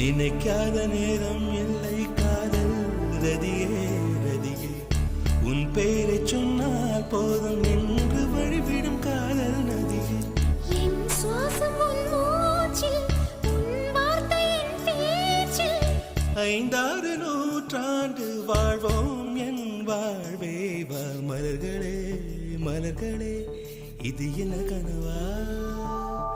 நினைக்காத நேரம் இல்லை காதல் ரதியே ரதியே உன் பெயரை சொன்னால் போதும் என்று வழிவிடும் காதல் நதியே என் சுவாசம் உன் மூச்சில் உன் வார்த்தை என் பேச்சில் 5-6 நூற்றாண்டு வாழ்வோம் என் வாழ்வே வா மலர்களே மலர்களே இது என்ன கனவா